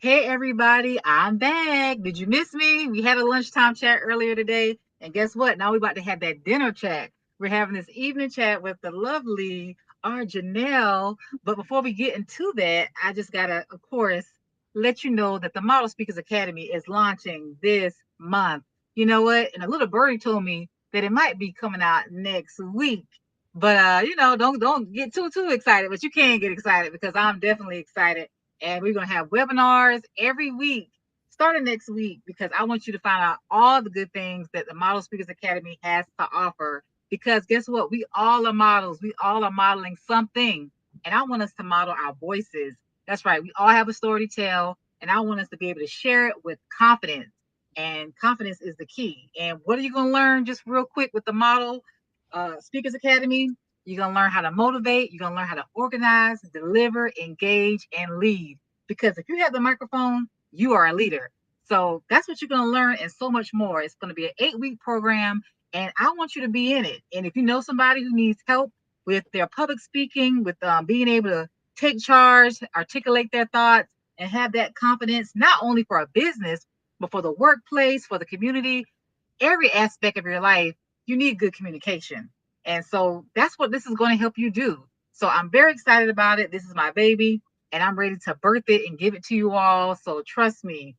Hey everybody, I'm back. Did you miss me? We had a lunchtime chat earlier today, and guess what? Now we're about to have that dinner chat. We're having this evening chat with the lovely Janelle. But before we get into that, I just gotta, of course, let you know that the Model Speakers Academy is launching this month. You know what? And a little birdie told me that it might be coming out next week. But don't get too excited. But you can get excited because I'm definitely excited, and we're going to have webinars every week starting next week because I want you to find out all the good things that the Model Speakers Academy has to offer. Because guess what? We all are models. We all are modeling something. And I want us to model our voices. That's right. We all have a story to tell. And I want us to be able to share it with confidence. And confidence is the key. And what are you going to learn just real quick with the Model Speakers Academy? You're going to learn how to motivate. You're going to learn how to organize, deliver, engage, and lead. Because if you have the microphone, you are a leader. So that's what you're going to learn and so much more. It's going to be an 8-week program, and I want you to be in it. And if you know somebody who needs help with their public speaking, with being able to take charge, articulate their thoughts, and have that confidence, not only for a business, but for the workplace, for the community, every aspect of your life, you need good communication. And so that's what this is going to help you do. So I'm very excited about it. This is my baby, and I'm ready to birth it and give it to you all. So trust me,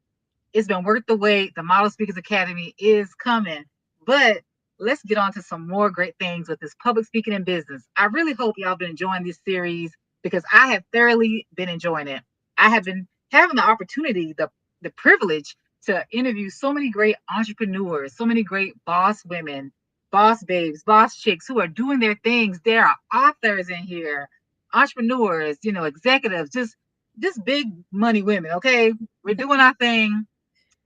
it's been worth the wait. The Model Speakers Academy is coming. But let's get on to some more great things with this public speaking in business. I really hope y'all been enjoying this series because I have thoroughly been enjoying it. I have been having the opportunity, the privilege to interview so many great entrepreneurs, so many great boss women, boss babes, boss chicks who are doing their things. There are authors in here, entrepreneurs, executives, just big money women. Okay, we're doing our thing,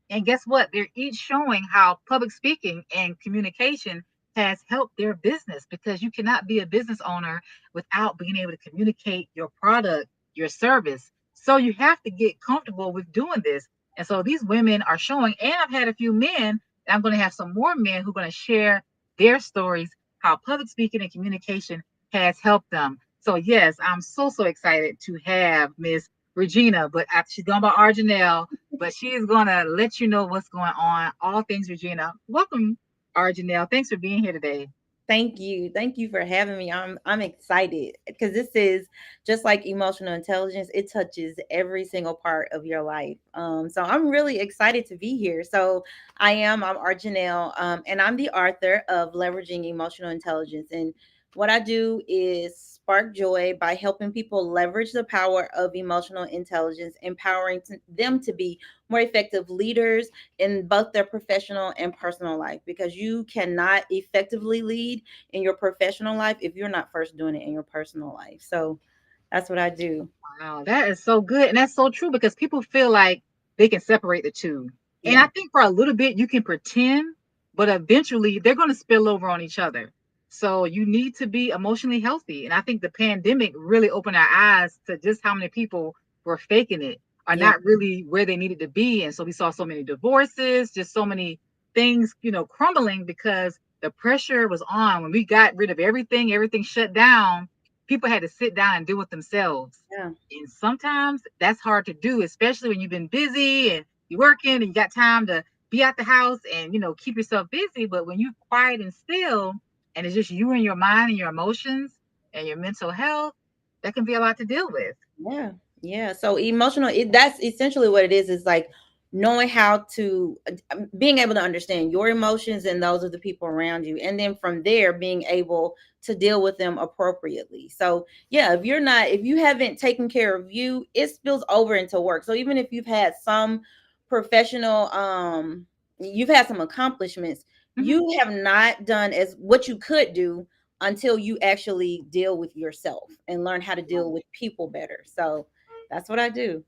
and guess what? They're each showing how public speaking and communication has helped their business, because you cannot be a business owner without being able to communicate your product, your service. So you have to get comfortable with doing this. And so these women are showing, and I've had a few men, and I'm going to have some more men who are going to share their stories, how public speaking and communication has helped them. So yes, I'm so excited to have Miss Regina, but she's going by Arjanelle, but she is going to let you know what's going on, all things Regina. Welcome, Arjanelle. Thanks for being here today. Thank you. Thank you for having me. I'm excited because this is just like emotional intelligence. It touches every single part of your life. So I'm really excited to be here. So I'm Arjanelle, and I'm the author of Leveraging Emotional Intelligence. And what I do is spark joy by helping people leverage the power of emotional intelligence, empowering them to be more effective leaders in both their professional and personal life, because you cannot effectively lead in your professional life if you're not first doing it in your personal life. So that's what I do. Wow, that is so good. And that's so true because people feel like they can separate the two. And I Yeah. think for a little bit you can pretend, but eventually they're going to spill over on each other. So you need to be emotionally healthy. And I think the pandemic really opened our eyes to just how many people were faking it, are Yeah. not really where they needed to be. And so we saw so many divorces, just so many things, crumbling because the pressure was on. When we got rid of everything shut down, people had to sit down and deal with themselves. Yeah. And sometimes that's hard to do, especially when you've been busy and you're working and you got time to be at the house and, keep yourself busy. But when you're quiet and still, and it's just you and your mind and your emotions and your mental health, that can be a lot to deal with. Yeah. Yeah. So that's essentially what it is like knowing how to being able to understand your emotions and those of the people around you, and then from there being able to deal with them appropriately. So yeah, if you haven't taken care of you, it spills over into work. So even if professional you've had some accomplishments, Mhm. you have not done as what you could do until you actually deal with yourself and learn how to deal with people better. So that's what I do.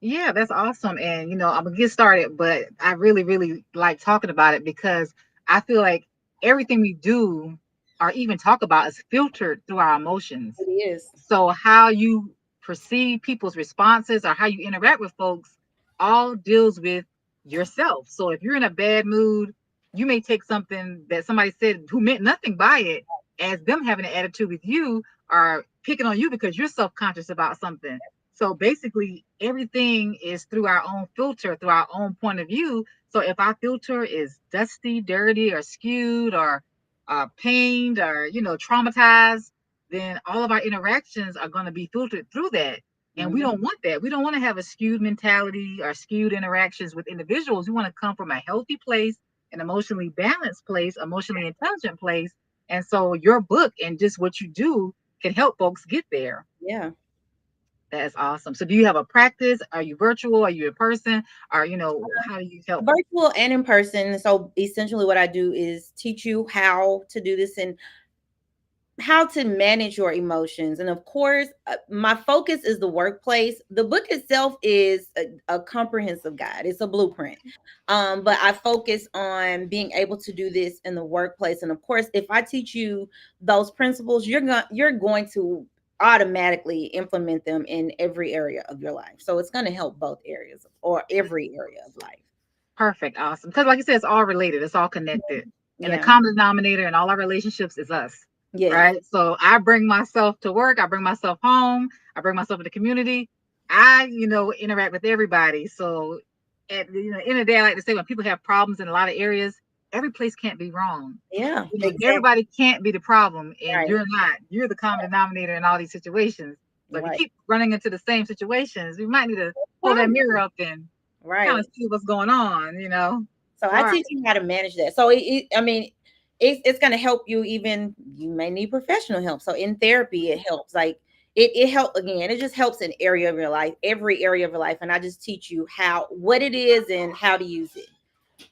Yeah, that's awesome. And, I'm going to get started, but I really, really like talking about it because I feel like everything we do or even talk about is filtered through our emotions. It is. So how you perceive people's responses or how you interact with folks all deals with yourself. So if you're in a bad mood, you may take something that somebody said who meant nothing by it as them having an attitude with you or picking on you because you're self-conscious about something. So basically, everything is through our own filter, through our own point of view. So if our filter is dusty, dirty, or skewed, or pained, or traumatized, then all of our interactions are going to be filtered through that. And we Mhm. don't want that. We don't want to have a skewed mentality or skewed interactions with individuals. We want to come from a healthy place, an emotionally balanced place, emotionally intelligent place. And so your book and just what you do can help folks get there. Yeah. That's awesome. So do you have a practice? Are you virtual? Are you in person? Or, how do you help? Virtual and in person. So essentially what I do is teach you how to do this and how to manage your emotions. And of course, my focus is the workplace. The book itself is a comprehensive guide, it's a blueprint. But I focus on being able to do this in the workplace. And of course, if I teach you those principles, you're going to automatically implement them in every area of your life. So it's going to help both areas or every area of life. Perfect. Awesome. Because like you said, it's all related. It's all connected. And the Yeah. common denominator in all our relationships is us. Yes. Right. So I bring myself to work. I bring myself home. I bring myself to the community. I, interact with everybody. So at the end of the day, I like to say when people have problems in a lot of areas, every place can't be wrong. Yeah. Exactly. Everybody can't be the problem, and Right. you're not. You're the common denominator in all these situations. So if you Right. keep running into the same situations, you might need to hold that Problem. mirror up and kind of Right. see what's going on. So All I right. teach you how to manage that. So I mean, it's going to help you. Even you may need professional help. So in therapy, it helps. Like it helps again. It just helps an area of your life, every area of your life, and I just teach you what it is and how to use it.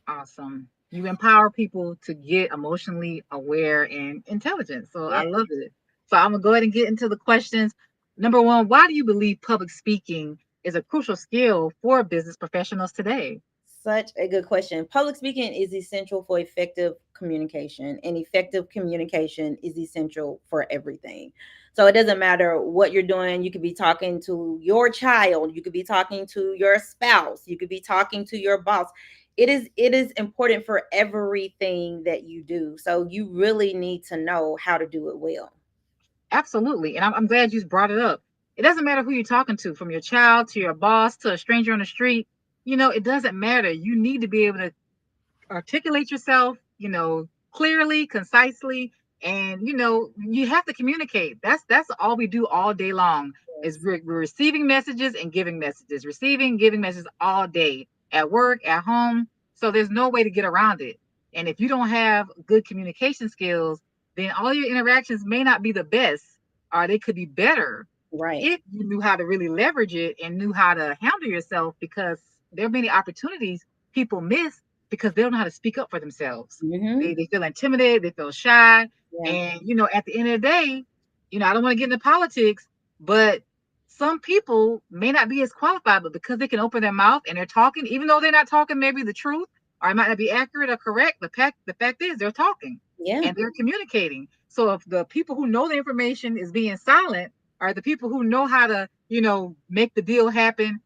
Awesome. You empower people to get emotionally aware and intelligent. So I Yeah. love it. So I'm gonna go ahead and get into the questions. Number one, why do you believe public speaking is a crucial skill for business professionals today? Such a good question. Public speaking is essential for effective communication, and effective communication is essential for everything. So it doesn't matter what you're doing. You could be talking to your child, you could be talking to your spouse, you could be talking to your boss. It is important for everything that you do. So you really need to know how to do it well. Absolutely. And I'm glad you brought it up. It doesn't matter who you're talking to, from your child to your boss to a stranger on the street. It doesn't matter. You need to be able to articulate yourself, clearly, concisely, and you have to communicate. That's all we do all day long. Is Yes. we're receiving messages and giving messages, receiving, giving messages all day at work, at home. So there's no way to get around it. And if you don't have good communication skills, then all your interactions may not be the best, or they could be better Right. if you knew how to really leverage it and knew how to handle yourself, because there are many opportunities people miss because they don't know how to speak up for themselves. Mm-hmm. They feel intimidated, they feel shy. Yeah. And, at the end of the day, I don't want to get into politics, but some people may not be as qualified, but because they can open their mouth and they're talking, even though they're not talking maybe the truth, or it might not be accurate or correct, the fact is they're talking Yeah. and they're communicating. So if the people who know the information is being silent, are the people who know how to, make the deal happen,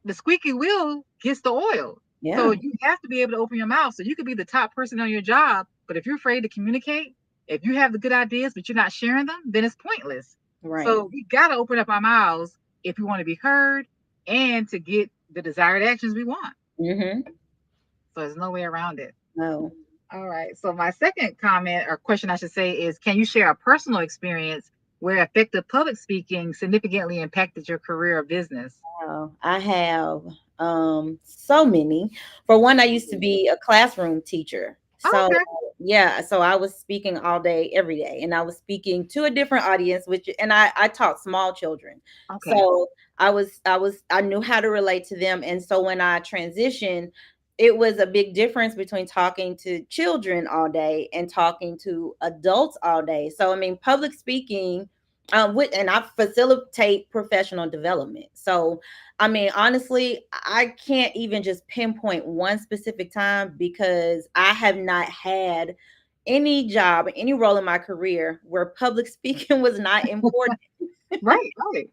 the squeaky wheel gets the oil. So Yeah. you have to be able to open your mouth. So you could be the top person on your job, but if you're afraid to communicate, if you have the good ideas but you're not sharing them, then it's pointless. Right. So we got to open up our mouths if we want to be heard and to get the desired actions we want. Mm-hmm. So there's no way around it. No. All right. So my second comment or question I should say is, can you share a personal experience where effective public speaking significantly impacted your career or business? Wow, I have so many. For one, I used to be a classroom teacher. Oh, So okay. yeah, so I was speaking all day, every day, and I was speaking to a different audience, which and I taught small children. Okay. So I knew how to relate to them. And so when I transitioned, it was a big difference between talking to children all day and talking to adults all day. So I mean, public speaking and I facilitate professional development. So, I mean, honestly, I can't even just pinpoint one specific time because I have not had any job, any role in my career where public speaking was not important. Right. Right.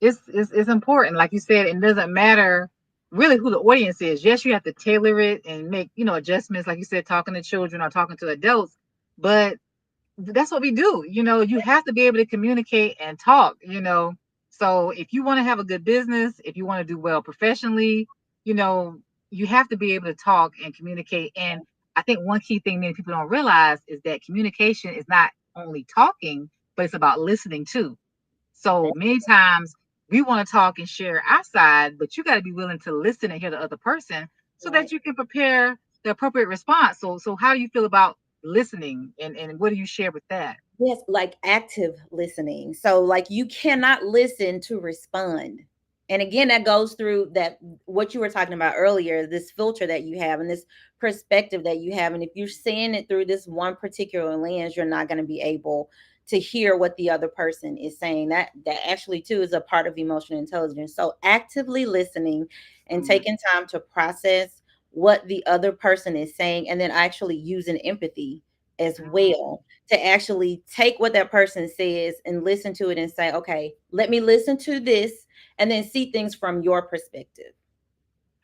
It's important. Like you said, it doesn't matter really who the audience is. Yes, you have to tailor it and make, adjustments, like you said, talking to children or talking to adults, but that's what we do. You have to be able to communicate and talk. So if you want to have a good business, if you want to do well professionally, you know, you have to be able to talk and communicate. And I think one key thing many people don't realize is that communication is not only talking, but it's about listening too. So many times we want to talk and share our side, but you got to be willing to listen and hear the other person so that Right. you can prepare the appropriate response. So how do you feel about listening, and what do you share with that? Yes, like active listening. So like you cannot listen to respond. And again, that goes through that what you were talking about earlier, this filter that you have and this perspective that you have. And if you're seeing it through this one particular lens, you're not going to be able to hear what the other person is saying. That actually too is a part of emotional intelligence. So actively listening and Mm, taking time to process what the other person is saying and then actually using empathy as mm, well to actually take what that person says and listen to it and say, okay, let me listen to this and then see things from your perspective.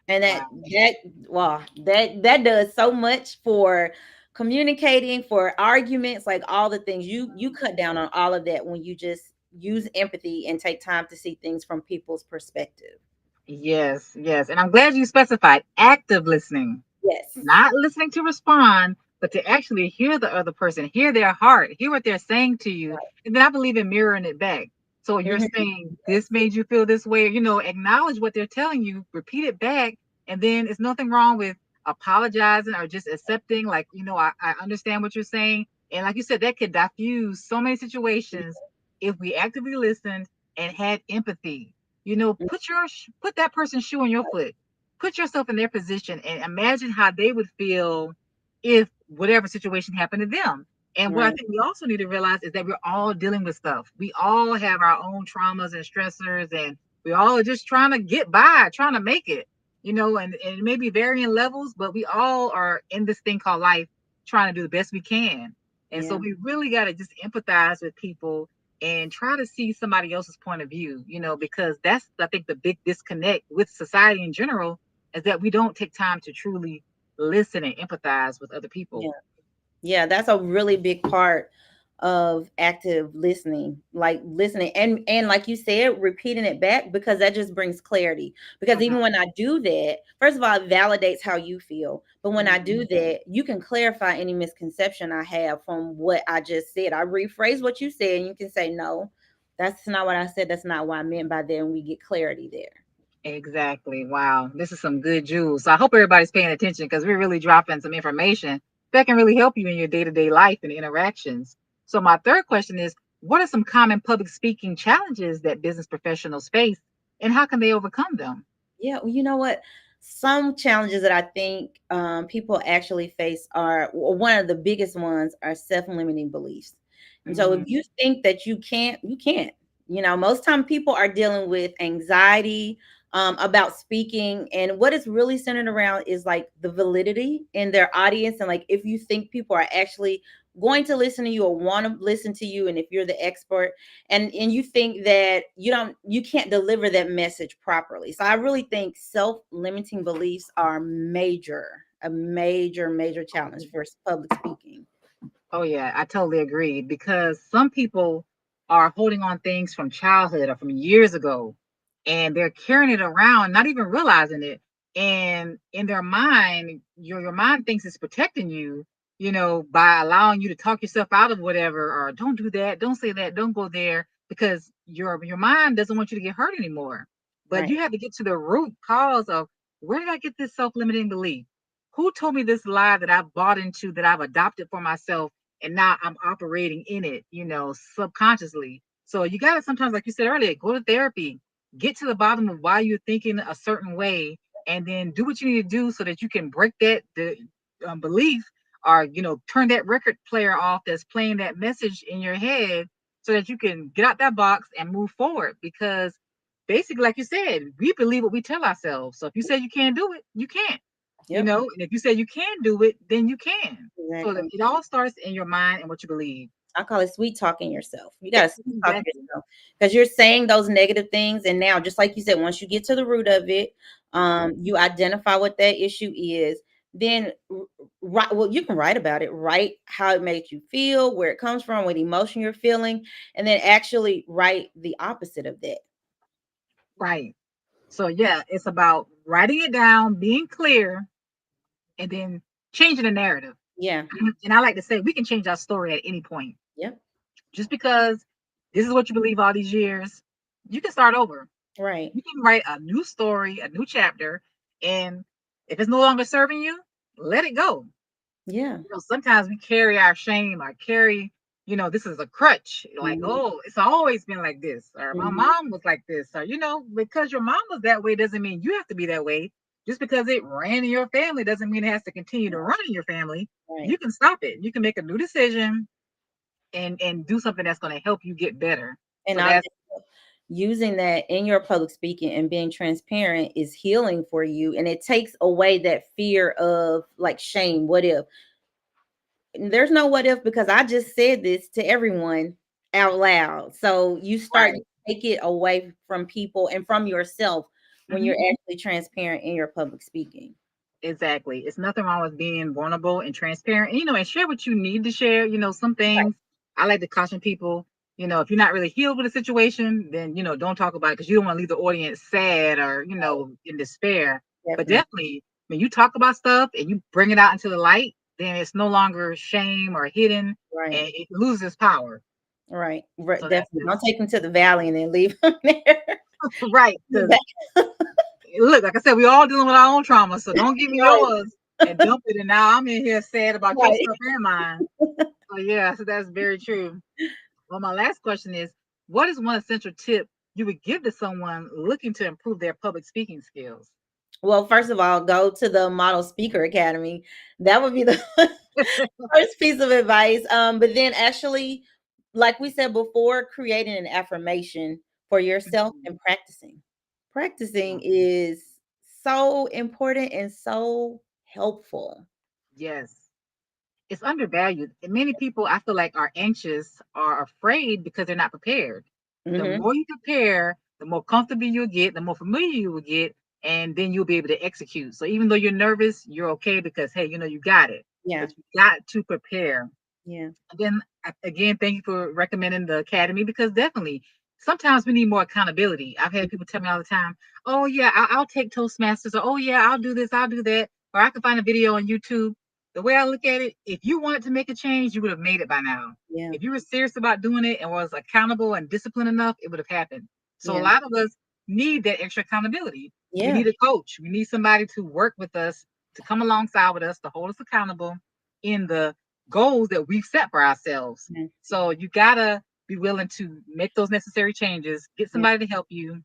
And wow. that wow, that does so much for communicating, for arguments, like all the things you cut down on all of that when you just use empathy and take time to see things from people's perspective. Yes, yes. And I'm glad you specified active listening, Yes. not listening to respond, but to actually hear the other person, hear their heart, hear what they're saying to you. And then I believe in mirroring it back. So you're Mhm. saying this made you feel this way, acknowledge what they're telling you, repeat it back. And then it's nothing wrong with apologizing or just accepting, like, I understand what you're saying. And like you said, that could diffuse so many situations if we actively listened and had empathy. Put that person's shoe on your foot, put yourself in their position and imagine how they would feel if whatever situation happened to them. And what I Right. think we also need to realize is that we're all dealing with stuff. We all have our own traumas and stressors, and we all are just trying to get by, trying to make it, and it may be varying levels, but we all are in this thing called life trying to do the best we can. And so Yeah. we really got to just empathize with people and try to see somebody else's point of view, because that's, I think, the big disconnect with society in general is that we don't take time to truly listen and empathize with other Yeah. people. Yeah, that's a really big part of active listening. Like listening and like you said, repeating it back because that just brings clarity. Because even Mhm, when I do that, first of all, it validates how you feel. But when I do mhm. that, you can clarify any misconception I have from what I just said. I rephrase what you said and you can say, no, that's not what I said. That's not what I meant by that. And we get clarity there. Exactly. Wow. This is some good jewels. So I hope everybody's paying attention because we're really dropping some information that can really help you in your day to day life and interactions. So, my third question is, what are some common public speaking challenges that business professionals face, and how can they overcome them? Yeah, well, you know what? Some challenges that I think people actually face are one of the biggest ones are self-limiting beliefs. And so if Mm, you think that you can't, you can't. You know, most time people are dealing with anxiety about speaking, and what it's really centered around is like the validity in their audience, and like if you think people are actually going to listen to you or want to listen to you, and if you're the expert and you think that you can't deliver that message properly. So I really think self-limiting beliefs are a major challenge for public speaking. Oh yeah, I totally agree because some people are holding on things from childhood or from years ago and they're carrying it around, not even realizing it. And in their mind, your mind thinks it's protecting you, by allowing you to talk yourself out of whatever, or don't do that, don't say that, don't go there, because your mind doesn't want you to get hurt anymore. But Right. you have to get to the root cause of, where did I get this self-limiting belief? Who told me this lie that I've bought into, that I've adopted for myself? And now I'm operating in it, subconsciously. So you got to sometimes, like you said earlier, go to therapy, get to the bottom of why you're thinking a certain way, and then do what you need to do so that you can break the belief, or turn that record player off that's playing that message in your head, so that you can get out that box and move forward. Because basically, like you said, we believe what we tell ourselves. So if you say you can't do it, you can't. Yep. And if you say you can do it, then you can. So Exactly. it all starts in your mind and what you believe. I call it sweet talking yourself. You got to sweet talk Exactly. yourself because you're saying those negative things. And now, just like you said, once you get to the root of it, you identify what that issue is. Then, write. Well, you can write about it. Write how it made you feel, where it comes from, what emotion you're feeling, and then actually write the opposite of that. Right. So yeah, it's about writing it down, being clear, and then changing the narrative. Yeah. And I like to say we can change our story at any point. Yep. Just because this is what you believe all these years, you can start over. Right. You can write a new story, a new chapter, and if it's no longer serving you, let it go. Yeah. Sometimes we carry our shame or carry, this is a crutch. Like, Mhm. oh, it's always been like this, or my Mhm. mom was like this, or, because your mom was that way doesn't mean you have to be that way. Just because it ran in your family doesn't mean it has to continue to run in your family. Right. You can stop it. You can make a new decision and do something that's going to help you get better. And So I that's using that in your public speaking and being transparent is healing for you, and it takes away that fear of like shame. What if? There's no what if, because I just said this to everyone out loud. So you start to right. take it away from people and from yourself when Mhm. you're actually transparent in your public speaking. Exactly. It's nothing wrong with being vulnerable and transparent, and share what you need to share. Some Right. things I like to caution people, if you're not really healed with a situation, then, don't talk about it because you don't want to leave the audience sad or, in despair. But Definitely. definitely when you talk about stuff and you bring it out into the light, then it's no longer shame or hidden Right. and it loses power. Right. Right. So that's Definitely. Don't just take them to the valley and then leave them there. right. Because look, like I said, we all dealing with our own trauma. So don't give me Right. yours and dump it. And now I'm in here sad about your Right. stuff and mine. So yeah, so that's very true. Well, my last question is, what is one essential tip you would give to someone looking to improve their public speaking skills? Well, first of all, go to the Model Speaker Academy. That would be the first piece of advice. But then actually, like we said before, creating an affirmation for yourself and practicing. Practicing is so important and so helpful. Yes. It's undervalued. And many people, I feel like, are anxious or afraid because they're not prepared. The Hmm. more you prepare, the more comfortable you'll get, the more familiar you will get, and then you'll be able to execute. So even though you're nervous, you're okay because, hey, you got it. Yeah. But you got to prepare. Yeah. Again, again, thank you for recommending the academy because definitely sometimes we need more accountability. I've had people tell me all the time, "Oh yeah, I'll take Toastmasters," or "Oh yeah, I'll do this, I'll do that," or I can find a video on YouTube. The way I look at it, if you wanted to make a change, you would have made it by now. Yeah. If you were serious about doing it and was accountable and disciplined enough, it would have happened. So a Yeah. lot of us need that extra accountability. We Yeah. need a coach. We need somebody to work with us, to come alongside with us, to hold us accountable in the goals that we've set for ourselves. Yeah. So you gotta be willing to make those necessary changes, get Yeah. somebody to help you,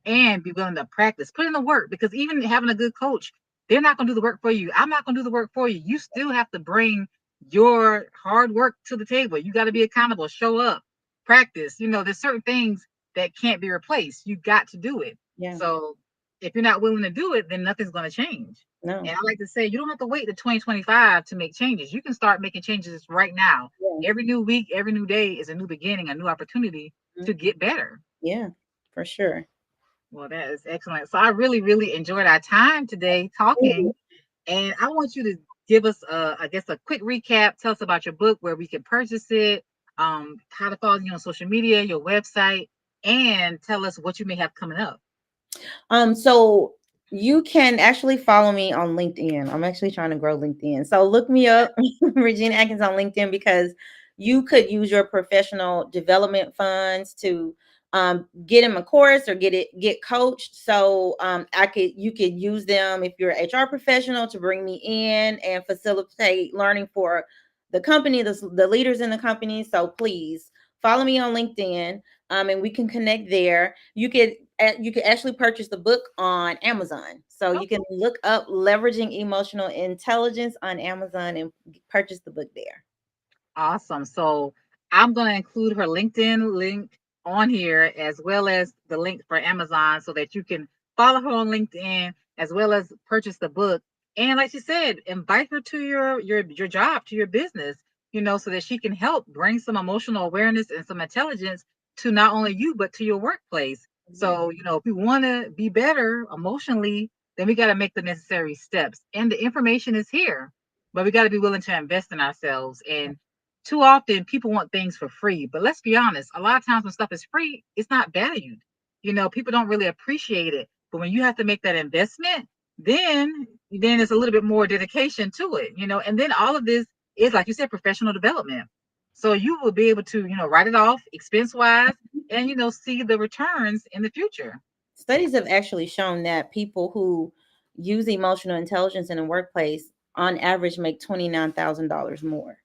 and be willing to practice, put in the work. Because even having a good coach, they're not gonna do the work for you. I'm not gonna do the work for you. You still have to bring your hard work to the table. You got to be accountable, show up, practice. There's certain things that can't be replaced. You got to do it. Yeah. So if you're not willing to do it, then nothing's gonna change. No. And I like to say, you don't have to wait to 2025 to make changes. You can start making changes right now. Yeah. Every new week, every new day is a new beginning, a new opportunity Mhm. to get better. Yeah. For sure. Well, that is excellent. So I really, really enjoyed our time today talking. And I want you to give us, I guess, a quick recap. Tell us about your book, where we can purchase it, how to follow you on social media, your website, and tell us what you may have coming up. So you can actually follow me on LinkedIn. I'm actually trying to grow LinkedIn. So look me up, Regina Atkins on LinkedIn, because you could use your professional development funds to get him a course or get coached. So you could use them if you're an HR professional to bring me in and facilitate learning for the company, the leaders in the company. So please follow me on LinkedIn, and we can connect there. You could actually purchase the book on Amazon. So you can look up Leveraging Emotional Intelligence on Amazon and purchase the book there. Awesome. So I'm going to include her LinkedIn link on here as well as the link for Amazon so that you can follow her on LinkedIn as well as purchase the book. And like she said, invite her to your job, to your business, so that she can help bring some emotional awareness and some intelligence to not only you but to your workplace. Yeah. So, if we want to be better emotionally, then we got to make the necessary steps. And the information is here, but we got to be willing to invest in ourselves. And too often people want things for free, but let's be honest, a lot of times when stuff is free, it's not valued. People don't really appreciate it. But when you have to make that investment, then it's a little bit more dedication to it. And then all of this is, like you said, professional development. So you will be able to, write it off expense wise and, see the returns in the future. Studies have actually shown that people who use emotional intelligence in the workplace on average make $29,000 more.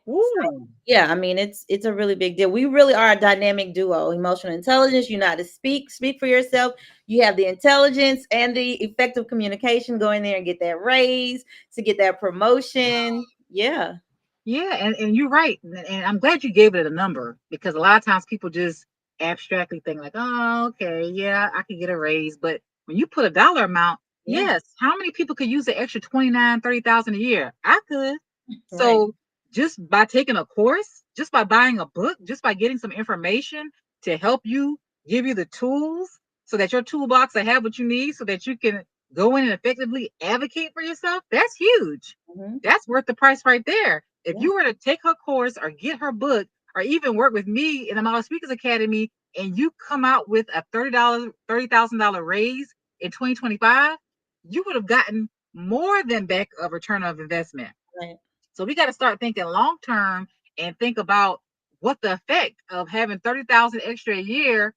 Ooh. Yeah, I mean it's a really big deal. We really are a dynamic duo. Emotional intelligence, you know how to speak for yourself. You have the intelligence and the effective communication. Go in there and get that raise, to get that promotion. Yeah. Yeah, and you're right. And I'm glad you gave it a number because a lot of times people just abstractly think like, oh, okay, yeah, I could get a raise. But when you put a dollar amount, Yeah. yes, how many people could use the extra 29, 30,000 a year? I could. Right. So just by taking a course, just by buying a book, just by getting some information to help you, give you the tools so that your toolbox will have what you need so that you can go in and effectively advocate for yourself, that's huge. Hmm. That's worth the price right there. If Yeah. you were to take her course or get her book or even work with me in the Model Speakers Academy and you come out with a $30,000 raise in 2025, you would have gotten more than back a return of investment. Right. So we got to start thinking long term and think about what the effect of having 30,000 extra a year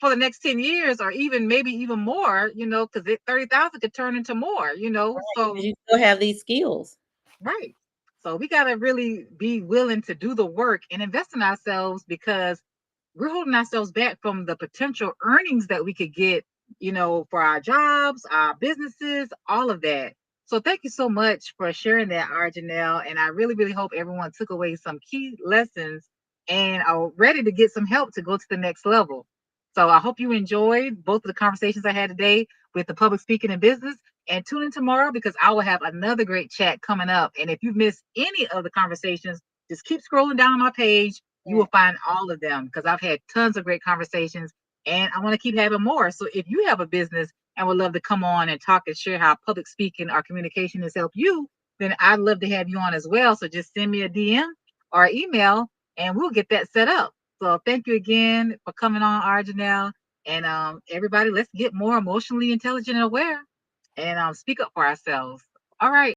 for the next 10 years or even maybe even more, because 30,000 could turn into more. Right. So Because you still have these skills. right. So we got to really be willing to do the work and invest in ourselves because we're holding ourselves back from the potential earnings that we could get, for our jobs, our businesses, all of that. So thank you so much for sharing that, Arjanelle. And I really, really hope everyone took away some key lessons and are ready to get some help to go to the next level. So I hope you enjoyed both of the conversations I had today with the public speaking and business. And tune in tomorrow because I will have another great chat coming up. And if you've missed any of the conversations, just keep scrolling down on my page. You will Right. find all of them because I've had tons of great conversations and I want to keep having more. So if you have a business and would love to come on and talk and share how public speaking or communication has helped you, then I'd love to have you on as well. So just send me a DM or email and we'll get that set up. So thank you again for coming on, Arjanelle. And everybody, let's get more emotionally intelligent and aware and speak up for ourselves. All right.